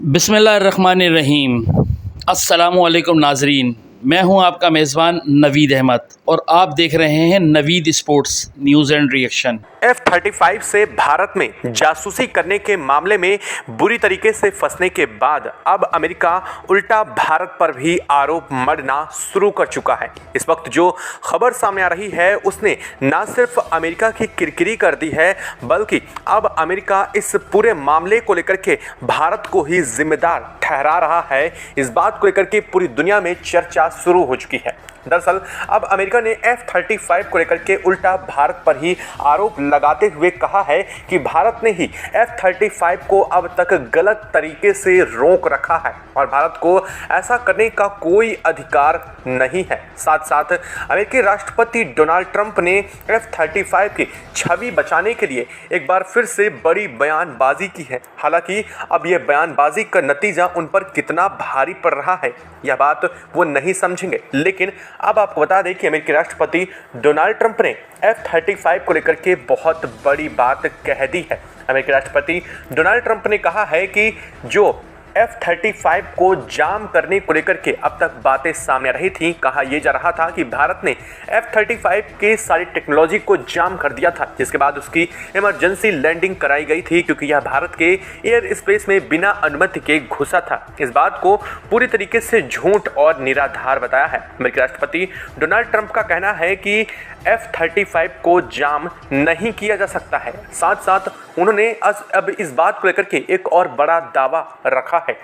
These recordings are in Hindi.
बिस्मिल्लाहिर्रहमानिर्रहीम। अस्सलामुअलैकुम नाजरीन, मैं हूं आपका मेज़बान नवीद अहमद और आप देख रहे हैं Naveed sports news and reaction. F-35 से भारत में जासूसी करने के मामले में बुरी तरीके से फंसने के बाद अब अमेरिका उल्टा भारत पर भी आरोप मढ़ना शुरू कर चुका है। इस वक्त जो खबर सामने आ रही है उसने न सिर्फ अमेरिका की किरकिरी कर दी है, बल्कि अब अमेरिका इस पूरे मामले को लेकर के भारत को ही जिम्मेदार ठहरा रहा है। इस बात को लेकर के पूरी दुनिया में चर्चा शुरू हो चुकी है। दरअसल अब अमेरिका ने F-35 को लेकर के उल्टा भारत पर ही आरोप लगाते हुए कहा है कि भारत ने ही F-35 को अब तक गलत तरीके से रोक रखा है और भारत को ऐसा करने का कोई अधिकार नहीं है। साथ साथ अमेरिकी राष्ट्रपति डोनाल्ड ट्रंप ने F-35 की छवि बचाने के लिए एक बार फिर से बड़ी बयानबाजी की है। हालांकि अब यह बयानबाजी का नतीजा उन पर कितना भारी पड़ रहा है यह बात वो नहीं समझेंगे, लेकिन अब आपको बता दें कि अमेरिकी राष्ट्रपति डोनाल्ड ट्रंप ने F-35 को लेकर के बहुत बड़ी बात कह दी है। अमेरिकी राष्ट्रपति डोनाल्ड ट्रंप ने कहा है कि जो F-35 को जाम करने को लेकर के अब तक बातें सामने आ रही थी, कहा यह जा रहा था कि भारत ने F-35 के सारी टेक्नोलॉजी को जाम कर दिया था, जिसके बाद उसकी इमरजेंसी लैंडिंग कराई गई थी क्योंकि यह भारत के एयर स्पेस में बिना अनुमति के घुसा था। इस बात को पूरी तरीके से झूठ और निराधार बताया है। अमेरिकी राष्ट्रपति डोनाल्ड ट्रंप का कहना है कि F-35 को जाम नहीं किया जा सकता है। साथ साथ उन्होंने अब इस बात को लेकर के एक और बड़ा दावा रखा है।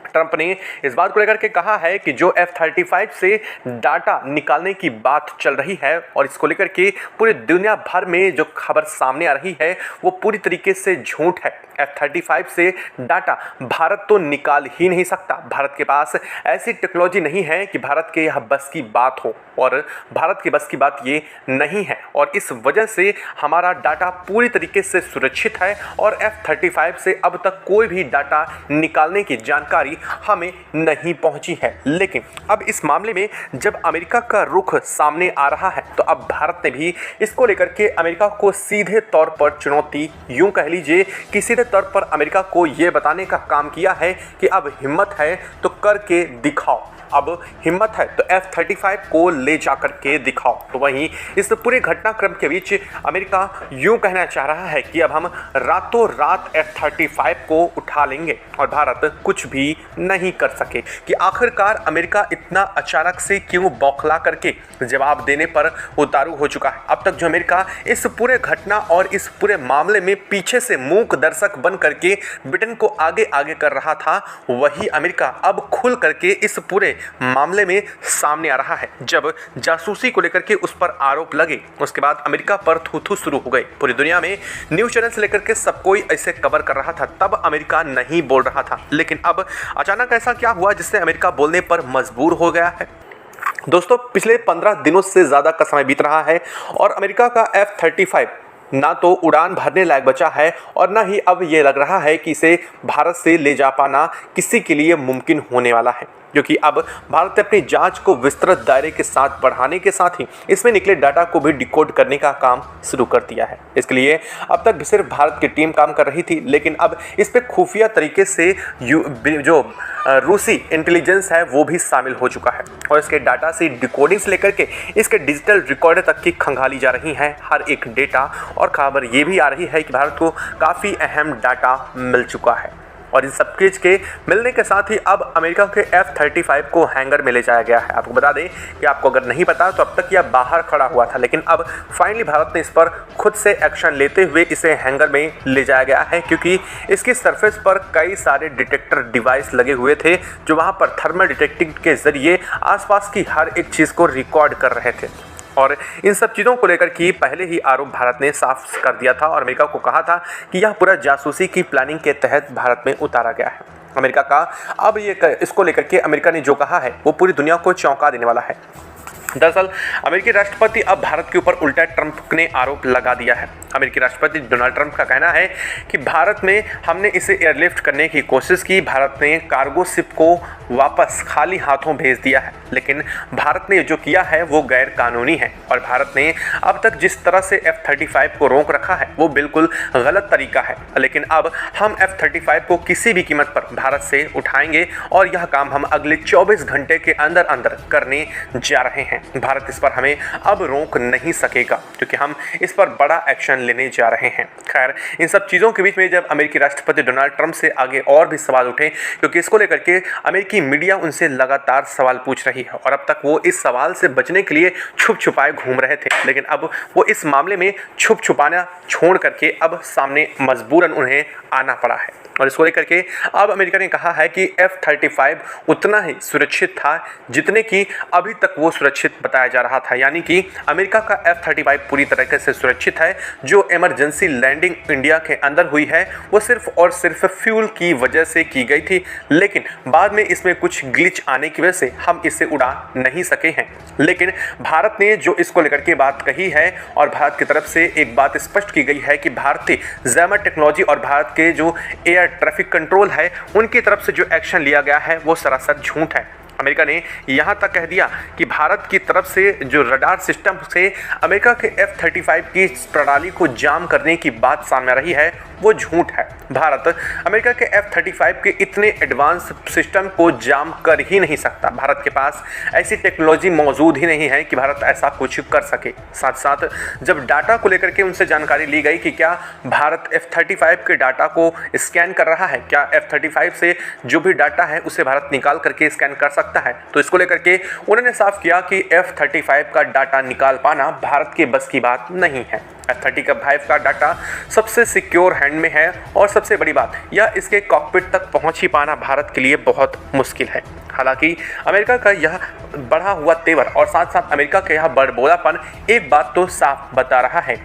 ट्रंप ने इस बात को लेकर के कहा है कि जो F-35 से डाटा निकालने की बात चल रही है और इसको लेकर के पूरी दुनिया भर में जो खबर सामने आ रही है वो पूरी तरीके से झूठ है। F-35 से डाटा भारत तो निकाल ही नहीं सकता। भारत के पास ऐसी टेक्नोलॉजी नहीं है कि भारत के यह बस की बात हो और भारत की बस की बात ये नहीं है और इस वजह से हमारा डाटा पूरी तरीके से सुरक्षित है और F-35 से अब तक कोई भी डाटा निकालने की जानकारी हमें नहीं पहुंची है। लेकिन अब इस मामले में जब अमेरिका का रुख सामने आ रहा है तो अब भारत ने भी इसको लेकर के अमेरिका को सीधे तौर पर चुनौती, यूं कह लीजिए कि सीधे तौर पर अमेरिका को यह बताने का काम किया है कि अब हिम्मत है तो करके दिखाओ, अब हिम्मत है तो F-35 को ले जाकर के दिखाओ। तो वहीं इस पूरे घटनाक्रम के बीच अमेरिका यूं कहना चाह रहा है कि अब हम रातों रात F-35 को उठा लेंगे और भारत कुछ भी नहीं कर सके। कि आखिरकार अमेरिका इतना अचानक से क्यों बौखला करके जवाब देने पर उतारू हो चुका है। अब तक जो अमेरिका इस पूरे घटना और इस पूरे मामले में पीछे से मूक दर्शक बन करके ब्रिटेन को आगे आगे कर रहा था, वही अमेरिका अब खुल करके इस पूरे मामले में सामने आ रहा है। जब जासूसी को लेकर के उस पर आरोप लगे उसके बाद अमेरिका पर थू-थू शुरू हो गई। पूरी दुनिया में न्यूज़ चैनल से लेकर के सब कोई ऐसे कवर कर रहा था, तब अमेरिका नहीं बोल रहा था। लेकिन अब अचानक ऐसा क्या हुआ जिससे अमेरिका बोलने पर मजबूर हो गया है। दोस्तों, पिछले 15 दिनों से ज़्यादा का समय बीत रहा है और अमेरिका का F-35 ना तो उड़ान भरने लायक बचा है और ना ही अब ये लग रहा है कि इसे भारत से ले जा पाना किसी के लिए मुमकिन होने वाला है, क्योंकि अब भारत ने अपनी जांच को विस्तृत दायरे के साथ बढ़ाने के साथ ही इसमें निकले डाटा को भी डिकोड करने का काम शुरू कर दिया है। इसके लिए अब तक सिर्फ भारत की टीम काम कर रही थी, लेकिन अब इस पे खुफिया तरीके से जो रूसी इंटेलिजेंस है वो भी शामिल हो चुका है और इसके डाटा से डिकोडिंग से लेकर के इसके डिजिटल रिकॉर्डर तक की खंगाली जा रही है हर एक डेटा। और खबर ये भी आ रही है कि भारत को काफ़ी अहम डाटा मिल चुका है और इन सब चीज़ के मिलने के साथ ही अब अमेरिका के F-35 को हैंगर में ले जाया गया है। आपको बता दें कि आपको अगर नहीं पता तो अब तक यह बाहर खड़ा हुआ था, लेकिन अब फाइनली भारत ने इस पर खुद से एक्शन लेते हुए इसे हैंगर में ले जाया गया है, क्योंकि इसकी सरफेस पर कई सारे डिटेक्टर डिवाइस लगे हुए थे जो वहाँ पर थर्मल डिटेक्टिंग के ज़रिए आसपास की हर एक चीज़ को रिकॉर्ड कर रहे थे। और इन सब चीज़ों को लेकर कि पहले ही आरोप भारत ने साफ कर दिया था और अमेरिका को कहा था कि यह पूरा जासूसी की प्लानिंग के तहत भारत में उतारा गया है। अमेरिका का अब इसको लेकर के अमेरिका ने जो कहा है वो पूरी दुनिया को चौंका देने वाला है। दरअसल अमेरिकी राष्ट्रपति अब भारत के ऊपर उल्टा ट्रंप ने आरोप लगा दिया है। अमेरिकी राष्ट्रपति डोनाल्ड ट्रंप का कहना है कि भारत में हमने इसे एयरलिफ्ट करने की कोशिश की, भारत ने कार्गो शिप को वापस खाली हाथों भेज दिया है, लेकिन भारत ने जो किया है वो गैर कानूनी है और भारत ने अब तक जिस तरह से F-35 को रोक रखा है वो बिल्कुल गलत तरीका है। लेकिन अब हम F-35 को किसी भी कीमत पर भारत से उठाएंगे और यह काम हम अगले 24 घंटे के अंदर अंदर करने जा रहे हैं। भारत इस पर हमें अब रोक नहीं सकेगा क्योंकि हम इस पर बड़ा एक्शन लेने जा रहे हैं। खैर, इन सब चीज़ों के बीच में जब अमेरिकी राष्ट्रपति डोनाल्ड ट्रंप से आगे और भी सवाल उठे, क्योंकि इसको लेकर के अमेरिकी मीडिया उनसे लगातार सवाल पूछ रही है और अब तक वो इस सवाल से बचने के लिए छुप छुपाए घूम रहे थे, लेकिन अब वो इस मामले में छुप छुपाना छोड़ करके अब सामने मजबूरन उन्हें आना पड़ा है। और इसको लेकर के अब अमेरिका ने कहा है कि F-35 उतना ही सुरक्षित था जितने कि अभी तक वो सुरक्षित बताया जा रहा था, यानी कि अमेरिका का F-35 पूरी तरीके से सुरक्षित है। जो इमरजेंसी लैंडिंग इंडिया के अंदर हुई है वो सिर्फ और सिर्फ फ्यूल की वजह से की गई थी, लेकिन बाद में इसमें कुछ ग्लिच आने की वजह से हम इसे उड़ा नहीं सके हैं। लेकिन भारत ने जो इसको लेकर के बात कही है और भारत की तरफ से एक बात स्पष्ट की गई है कि भारतीय जैमर टेक्नोलॉजी और भारत के जो एयर ट्रैफिक कंट्रोल है उनकी तरफ से जो एक्शन लिया गया है वो सरासर झूठ है। अमेरिका ने यहाँ तक कह दिया कि भारत की तरफ से जो रडार सिस्टम से अमेरिका के F-35 की प्रणाली को जाम करने की बात सामने आ रही है वो झूठ है। भारत अमेरिका के F-35 के इतने एडवांस सिस्टम को जाम कर ही नहीं सकता। भारत के पास ऐसी टेक्नोलॉजी मौजूद ही नहीं है कि भारत ऐसा कुछ कर सके। साथ साथ जब डाटा को लेकर के उनसे जानकारी ली गई कि क्या भारत F-35 के डाटा को स्कैन कर रहा है, क्या F-35 से जो भी डाटा है उसे भारत निकाल करके स्कैन कर सकता है, तो इसको लेकर के उन्होंने साफ किया कि F-35 का डाटा निकाल पाना भारत के बस की बात नहीं है। F-35 का डाटा सबसे सिक्योर हैंड में है और सबसे बड़ी बात यह इसके कॉकपिट तक पहुंच ही पाना भारत के लिए बहुत मुश्किल है। हालांकि अमेरिका का यह बढ़ा हुआ तेवर और साथ साथ अमेरिका का यह बड़बोलापन एक बात तो साफ बता रहा है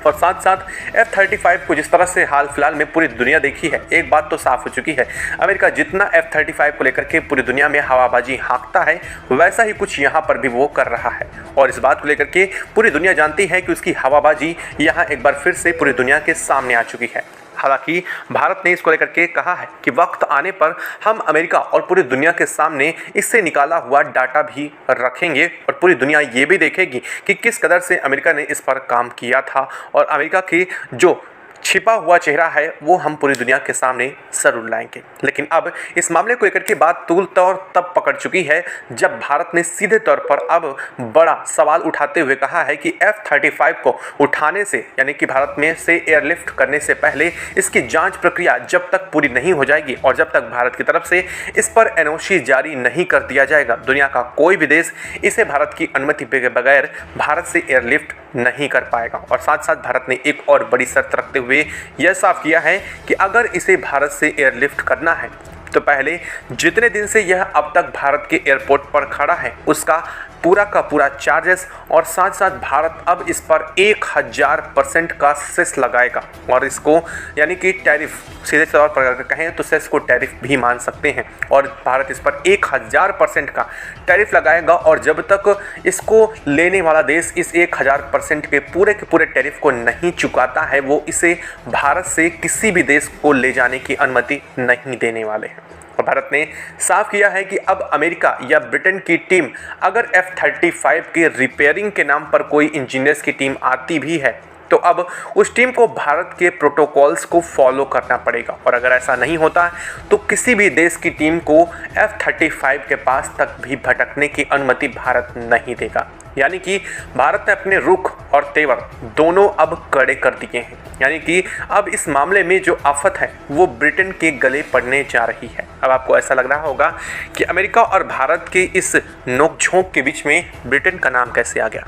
और साथ साथ F-35 को जिस तरह से हाल फिलहाल में पूरी दुनिया देखी है, एक बात तो साफ हो चुकी है, अमेरिका जितना F-35 को लेकर के पूरी दुनिया में हवाबाजी हाँकता है वैसा ही कुछ यहाँ पर भी वो कर रहा है और इस बात को लेकर के पूरी दुनिया जानती है कि उसकी हवाबाजी यहाँ एक बार फिर से पूरी दुनिया के सामने आ चुकी है। हालांकि भारत ने इसको लेकर के कहा है कि वक्त आने पर हम अमेरिका और पूरी दुनिया के सामने इससे निकाला हुआ डाटा भी रखेंगे और पूरी दुनिया ये भी देखेगी कि किस कदर से अमेरिका ने इस पर काम किया था और अमेरिका की जो छिपा हुआ चेहरा है वो हम पूरी दुनिया के सामने जरूर लाएंगे। लेकिन अब इस मामले को लेकर के बात तूल तौर तब पकड़ चुकी है जब भारत ने सीधे तौर पर अब बड़ा सवाल उठाते हुए कहा है कि F-35 को उठाने से यानी कि भारत में से एयरलिफ्ट करने से पहले इसकी जांच प्रक्रिया जब तक पूरी नहीं हो जाएगी और जब तक भारत की तरफ से इस पर NOC जारी नहीं कर दिया जाएगा, दुनिया का कोई भी देश इसे भारत की अनुमति के बगैर भारत से एयरलिफ्ट नहीं कर पाएगा। और साथ साथ भारत ने एक और बड़ी शर्त रखते हुए यह साफ किया है कि अगर इसे भारत से एयरलिफ्ट करना है तो पहले जितने दिन से यह अब तक भारत के एयरपोर्ट पर खड़ा है उसका पूरा का पूरा चार्जेस और साथ साथ भारत अब इस पर 1000% का सेस लगाएगा और इसको यानी कि टैरिफ सीधे तौर पर कहें तो सेस को टैरिफ भी मान सकते हैं और भारत इस पर 1000% का टैरिफ लगाएगा और जब तक इसको लेने वाला देश इस 1000% के पूरे टैरिफ को नहीं चुकाता है वो इसे भारत से किसी भी देश को ले जाने की अनुमति नहीं देने वाले हैं। और भारत ने साफ किया है कि अब अमेरिका या ब्रिटेन की टीम अगर F-35 के रिपेयरिंग के नाम पर कोई इंजीनियर्स की टीम आती भी है तो अब उस टीम को भारत के प्रोटोकॉल्स को फॉलो करना पड़ेगा और अगर ऐसा नहीं होता तो किसी भी देश की टीम को F-35 के पास तक भी भटकने की अनुमति भारत नहीं देगा। यानी कि भारत ने अपने रुख और तेवर दोनों अब कड़े कर दिए हैं, यानी कि अब इस मामले में जो आफत है वो ब्रिटेन के गले पड़ने जा रही है। अब आपको ऐसा लग रहा होगा कि अमेरिका और भारत के इस नोकझोंक के बीच में ब्रिटेन का नाम कैसे आ गया।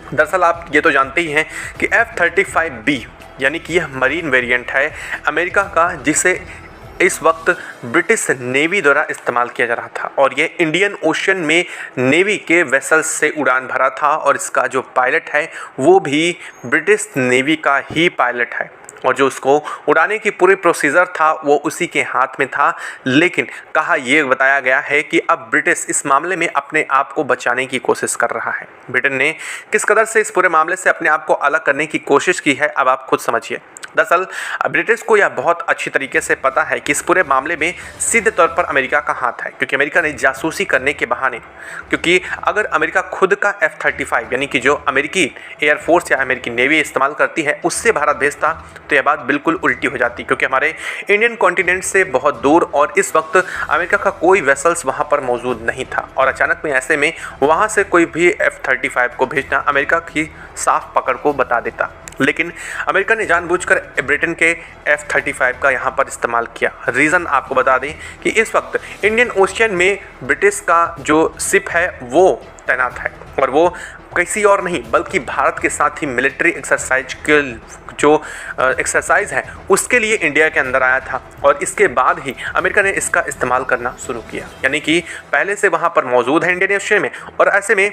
दरअसल आप ये तो जानते ही हैं कि F-35B यानी कि यह मरीन वेरिएंट है अमेरिका का, जिसे इस वक्त ब्रिटिश नेवी द्वारा इस्तेमाल किया जा रहा था और ये इंडियन ओशन में नेवी के वेसल्स से उड़ान भरा था और इसका जो पायलट है वो भी ब्रिटिश नेवी का ही पायलट है और जो उसको उड़ाने की पूरी प्रोसीजर था वो उसी के हाथ में था। लेकिन कहा यह बताया गया है कि अब ब्रिटिश इस मामले में अपने आप को बचाने की कोशिश कर रहा है। ब्रिटेन ने किस कदर से इस पूरे मामले से अपने आप को अलग करने की कोशिश की है अब आप खुद समझिए। दरअसल ब्रिटिश को यह बहुत अच्छी तरीके से पता है कि इस पूरे मामले में सीधे तौर पर अमेरिका का हाथ है, क्योंकि अमेरिका ने जासूसी करने के बहाने, क्योंकि अगर अमेरिका खुद का F-35 यानी कि जो अमेरिकी एयरफोर्स या अमेरिकी नेवी इस्तेमाल करती है उससे भारत भेजता तो यह बात बिल्कुल उल्टी हो जाती, क्योंकि हमारे इंडियन कॉन्टिनेंट से बहुत दूर और इस वक्त अमेरिका का कोई वेसल्स वहाँ पर मौजूद नहीं था और अचानक में ऐसे में वहाँ से कोई भी F-35 को भेजना अमेरिका की साफ पकड़ को बता देता। लेकिन अमेरिका ने जानबूझकर ब्रिटेन के F-35 का यहाँ पर इस्तेमाल किया। रीज़न आपको बता दें कि इस वक्त इंडियन ओशियन में ब्रिटिश का जो शिप है वो तैनात है और वो किसी और नहीं बल्कि भारत के साथ ही मिलिट्री एक्सरसाइज के जो एक्सरसाइज है उसके लिए इंडिया के अंदर आया था और इसके बाद ही अमेरिका ने इसका इस्तेमाल करना शुरू किया, यानी कि पहले से वहाँ पर मौजूद है इंडियन ओशियन में। और ऐसे में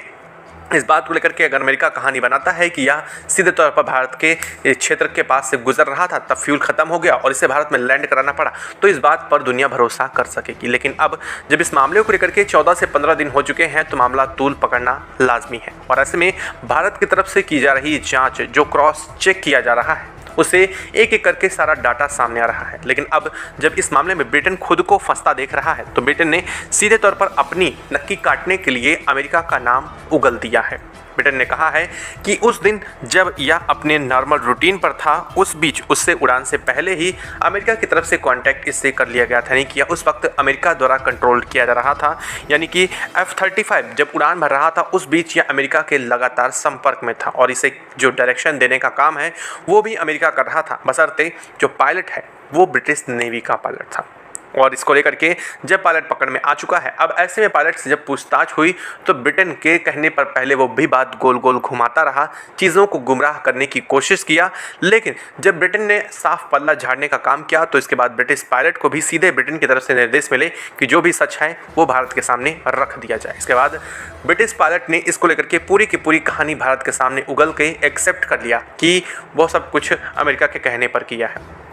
इस बात को लेकर के अगर अमेरिका कहानी बनाता है कि यह सीधे तौर पर भारत के क्षेत्र के पास से गुजर रहा था, तब फ्यूल खत्म हो गया और इसे भारत में लैंड कराना पड़ा, तो इस बात पर दुनिया भरोसा कर सकेगी। लेकिन अब जब इस मामले को लेकर के 14 से 15 दिन हो चुके हैं तो मामला तूल पकड़ना लाजमी है और ऐसे में भारत की तरफ से की जा रही जाँच, जो क्रॉस चेक किया जा रहा है, उसे एक एक करके सारा डाटा सामने आ रहा है। लेकिन अब जब इस मामले में ब्रिटेन खुद को फंसता देख रहा है तो ब्रिटेन ने सीधे तौर पर अपनी नक्की काटने के लिए अमेरिका का नाम उगल दिया है। ब्रिटेन ने कहा है कि उस दिन जब यह अपने नॉर्मल रूटीन पर था उस बीच उससे उड़ान से पहले ही अमेरिका की तरफ से कांटेक्ट इससे कर लिया गया था, यानी कि उस वक्त अमेरिका द्वारा कंट्रोल किया जा रहा था, यानी कि F-35 जब उड़ान भर रहा था उस बीच यह अमेरिका के लगातार संपर्क में था और इसे जो डायरेक्शन देने का काम है वो भी अमेरिका कर रहा था, बशर्ते जो पायलट है वो ब्रिटिश नेवी का पायलट था। और इसको लेकर के जब पायलट पकड़ में आ चुका है, अब ऐसे में पायलट से जब पूछताछ हुई तो ब्रिटेन के कहने पर पहले वो भी बात गोल गोल घुमाता रहा, चीज़ों को गुमराह करने की कोशिश किया। लेकिन जब ब्रिटेन ने साफ पल्ला झाड़ने का काम किया तो इसके बाद ब्रिटिश पायलट को भी सीधे ब्रिटेन की तरफ से निर्देश मिले कि जो भी सच है वो भारत के सामने रख दिया जाए। इसके बाद ब्रिटिश पायलट ने इसको लेकर के पूरी की पूरी कहानी भारत के सामने उगल के एक्सेप्ट कर लिया कि वो सब कुछ अमेरिका के कहने पर किया है।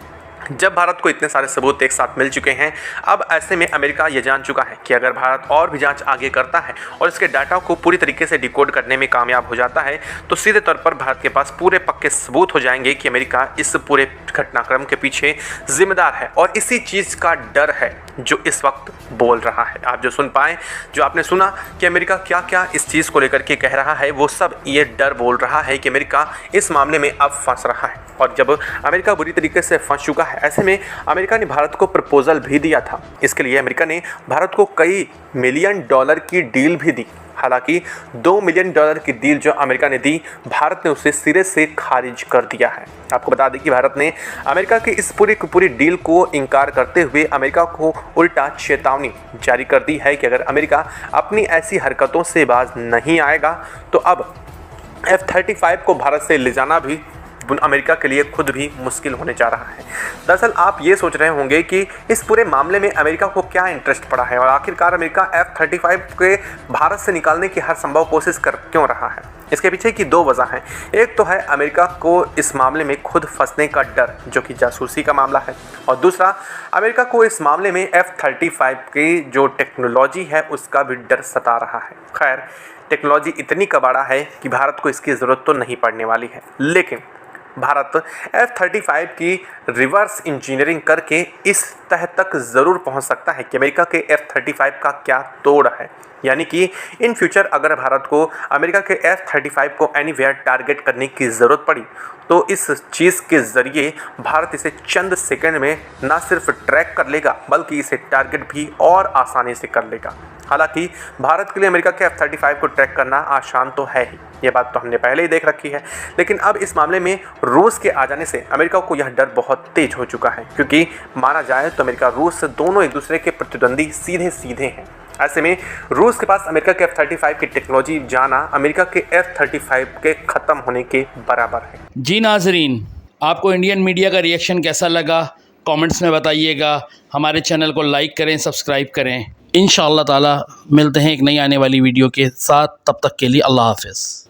जब भारत को इतने सारे सबूत एक साथ मिल चुके हैं, अब ऐसे में अमेरिका ये जान चुका है कि अगर भारत और भी जांच आगे करता है और इसके डाटा को पूरी तरीके से डिकोड करने में कामयाब हो जाता है तो सीधे तौर पर भारत के पास पूरे पक्के सबूत हो जाएंगे कि अमेरिका इस पूरे घटनाक्रम के पीछे जिम्मेदार है और इसी चीज़ का डर है जो इस वक्त बोल रहा है। आप जो सुन पाए, जो आपने सुना कि अमेरिका क्या क्या इस चीज़ को लेकर के कह रहा है, वो सब ये डर बोल रहा है कि अमेरिका इस मामले में अब फंस रहा है। और जब अमेरिका बुरी तरीके से फंस चुका है, ऐसे में अमेरिका ने भारत को प्रपोजल भी दिया था। इसके लिए अमेरिका ने भारत को कई $मिलियन की डील भी दी। हालांकि $2 मिलियन की डील जो अमेरिका ने दी, भारत ने उसे सिरे से खारिज कर दिया है। आपको बता दें कि भारत ने अमेरिका की इस पूरी डील को इनकार करते हुए अमेरिका को उल्टा चेतावनी जारी कर दी है कि अगर अमेरिका अपनी ऐसी हरकतों से बाज नहीं आएगा तो अब F-35 को भारत से ले जाना भी अमेरिका के लिए खुद भी मुश्किल होने जा रहा है। दरअसल आप ये सोच रहे होंगे कि इस पूरे मामले में अमेरिका को क्या इंटरेस्ट पड़ा है और आखिरकार अमेरिका F-35 के भारत से निकालने की हर संभव कोशिश कर क्यों रहा है। इसके पीछे की दो वजह हैं। एक तो है अमेरिका को इस मामले में खुद फंसने का डर, जो कि जासूसी का मामला है, और दूसरा अमेरिका को इस मामले में F-35 की जो टेक्नोलॉजी है उसका भी डर सता रहा है। खैर, टेक्नोलॉजी इतनी कबाड़ा है कि भारत को इसकी ज़रूरत तो नहीं पड़ने वाली है, लेकिन भारत F-35 की रिवर्स इंजीनियरिंग करके इस तह तक ज़रूर पहुंच सकता है कि अमेरिका के F-35 का क्या तोड़ है। यानी कि इन फ्यूचर अगर भारत को अमेरिका के F-35 को एनीवेयर टारगेट करने की ज़रूरत पड़ी तो इस चीज़ के ज़रिए भारत इसे चंद सेकंड में ना सिर्फ ट्रैक कर लेगा बल्कि इसे टारगेट भी और आसानी से कर लेगा। हालांकि भारत के लिए अमेरिका के F-35 को ट्रैक करना आसान तो है ही, ये बात तो हमने पहले ही देख रखी है, लेकिन अब इस मामले में रूस के आ जाने से अमेरिका को यह डर बहुत तेज हो चुका है, क्योंकि माना जाए तो अमेरिका रूस दोनों एक दूसरे के प्रतिद्वंदी सीधे सीधे हैं। ऐसे में रूस के पास अमेरिका के F-35 की टेक्नोलॉजी जाना अमेरिका के F-35 के ख़त्म होने के बराबर है। जी नाजरीन, आपको इंडियन मीडिया का रिएक्शन कैसा लगा कमेंट्स में बताइएगा। हमारे चैनल को लाइक करें, सब्सक्राइब करें। इंशाअल्लाह ताला मिलते हैं एक नई आने वाली वीडियो के साथ। तब तक के लिए अल्लाह हाफ़िज़।